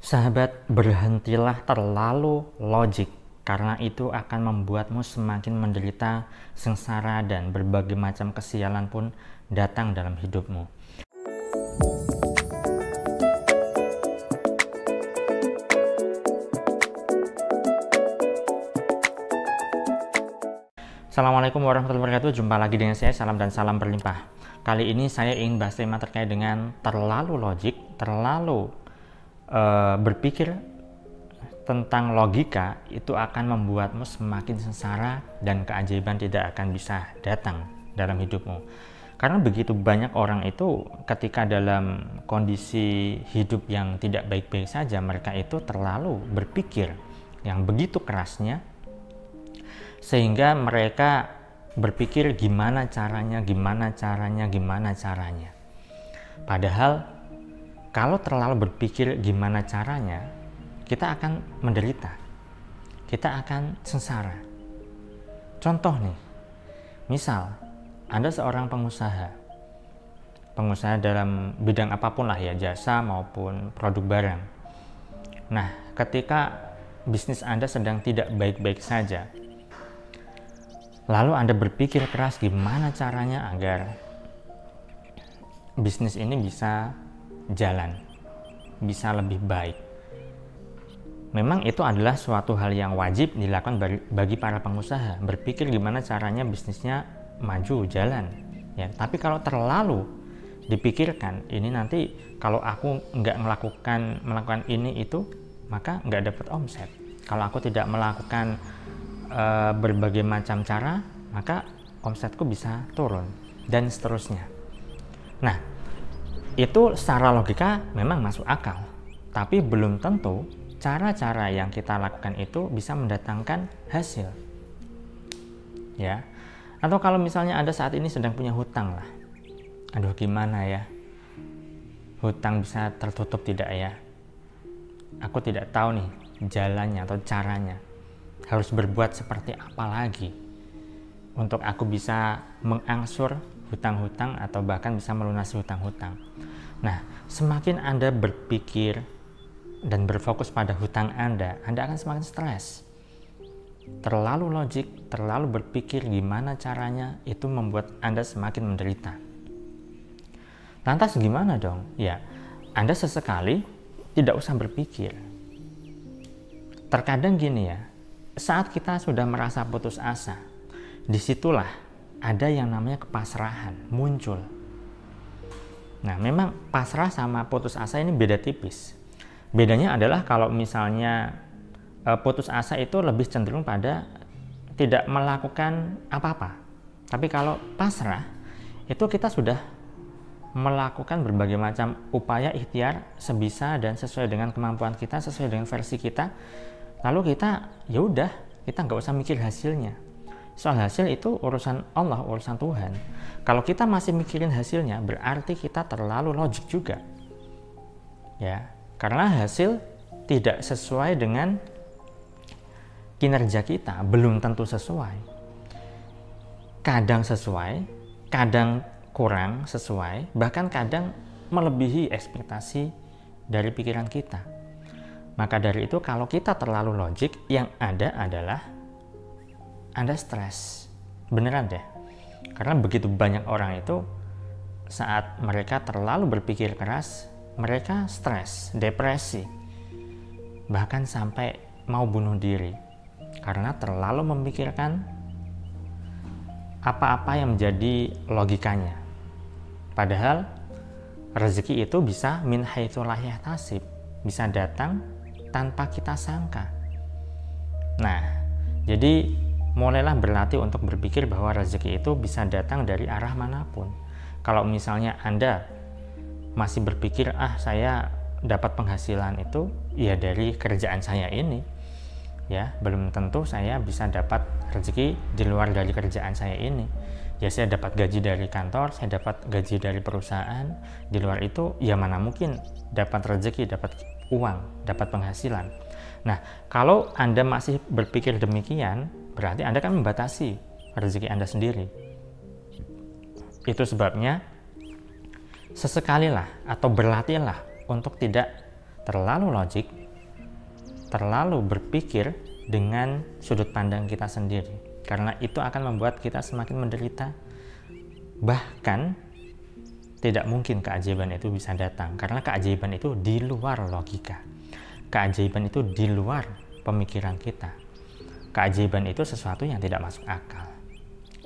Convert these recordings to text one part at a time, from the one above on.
Sahabat, berhentilah terlalu logik, karena itu akan membuatmu semakin menderita, sengsara, dan berbagai macam kesialan pun datang dalam hidupmu. Assalamualaikum warahmatullahi wabarakatuh. Jumpa lagi dengan saya, salam dan salam berlimpah. Kali ini saya ingin bahas tema terkait dengan terlalu logik, terlalu berpikir tentang logika itu akan membuatmu semakin sengsara dan keajaiban tidak akan bisa datang dalam hidupmu. Karena begitu banyak orang itu ketika dalam kondisi hidup yang tidak baik-baik saja, mereka itu terlalu berpikir yang begitu kerasnya, sehingga mereka berpikir gimana caranya. Padahal kalau terlalu berpikir gimana caranya, kita akan menderita, kita akan sengsara. Contoh nih, misal Anda seorang pengusaha dalam bidang apapun lah ya, jasa maupun produk barang. Nah, ketika bisnis Anda sedang tidak baik-baik saja, lalu Anda berpikir keras gimana caranya agar bisnis ini bisa jalan, bisa lebih baik. Memang itu adalah suatu hal yang wajib dilakukan bagi para pengusaha, berpikir gimana caranya bisnisnya maju, jalan. Ya, tapi kalau terlalu dipikirkan, ini nanti kalau aku nggak melakukan ini itu, maka nggak dapat omset. Kalau aku tidak melakukan berbagai macam cara, maka omsetku bisa turun, dan seterusnya. Nah, itu secara logika memang masuk akal, tapi belum tentu cara-cara yang kita lakukan itu bisa mendatangkan hasil. Ya, atau kalau misalnya Anda saat ini sedang punya hutang lah, aduh gimana ya, hutang bisa tertutup tidak ya? Aku tidak tahu nih jalannya atau caranya. Harus berbuat seperti apa lagi untuk aku bisa mengangsur hutang-hutang atau bahkan bisa melunasi hutang-hutang. Nah, semakin Anda berpikir dan berfokus pada hutang Anda akan semakin stres. Terlalu logik, terlalu berpikir gimana caranya, itu membuat Anda semakin menderita. Lantas gimana dong? Ya, Anda sesekali tidak usah berpikir. Terkadang gini ya, saat kita sudah merasa putus asa, disitulah ada yang namanya kepasrahan muncul. Nah, memang pasrah sama putus asa ini beda tipis. Bedanya adalah kalau misalnya putus asa itu lebih cenderung pada tidak melakukan apa-apa. Tapi kalau pasrah, itu kita sudah melakukan berbagai macam upaya ikhtiar sebisa dan sesuai dengan kemampuan kita, sesuai dengan versi kita. Lalu kita ya udah, kita nggak usah mikir hasilnya. Soal hasil itu urusan Allah, urusan Tuhan. Kalau kita masih mikirin hasilnya, berarti kita terlalu logik juga. Ya, karena hasil tidak sesuai dengan kinerja kita, belum tentu sesuai. Kadang sesuai, kadang kurang sesuai, bahkan kadang melebihi ekspektasi dari pikiran kita. Maka dari itu, kalau kita terlalu logik, yang ada adalah Anda stres. Beneran deh. Karena begitu banyak orang itu saat mereka terlalu berpikir keras, mereka stres, depresi, bahkan sampai mau bunuh diri karena terlalu memikirkan apa-apa yang menjadi logikanya. Padahal rezeki itu bisa min haitsu la yahtasib, bisa datang tanpa kita sangka. Nah, jadi mulailah berlatih untuk berpikir bahwa rezeki itu bisa datang dari arah manapun. Kalau misalnya Anda masih berpikir, saya dapat penghasilan itu ya dari kerjaan saya ini, ya belum tentu saya bisa dapat rezeki di luar dari kerjaan saya ini. Ya saya dapat gaji dari kantor, saya dapat gaji dari perusahaan, di luar itu ya mana mungkin dapat rezeki, dapat uang, dapat penghasilan. Nah, kalau Anda masih berpikir demikian, berarti Anda kan membatasi rezeki Anda sendiri. Itu sebabnya sesekalilah atau berlatihlah untuk tidak terlalu logik, terlalu berpikir dengan sudut pandang kita sendiri, karena itu akan membuat kita semakin menderita. Bahkan tidak mungkin keajaiban itu bisa datang, karena keajaiban itu di luar logika, keajaiban itu di luar pemikiran kita, keajaiban itu sesuatu yang tidak masuk akal.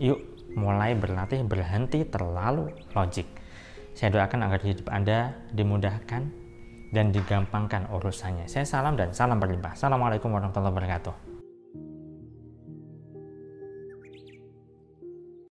Yuk mulai berlatih berhenti terlalu logik. Saya doakan agar hidup Anda dimudahkan dan digampangkan urusannya. Saya salam dan salam berlimpah. Assalamualaikum warahmatullahi wabarakatuh.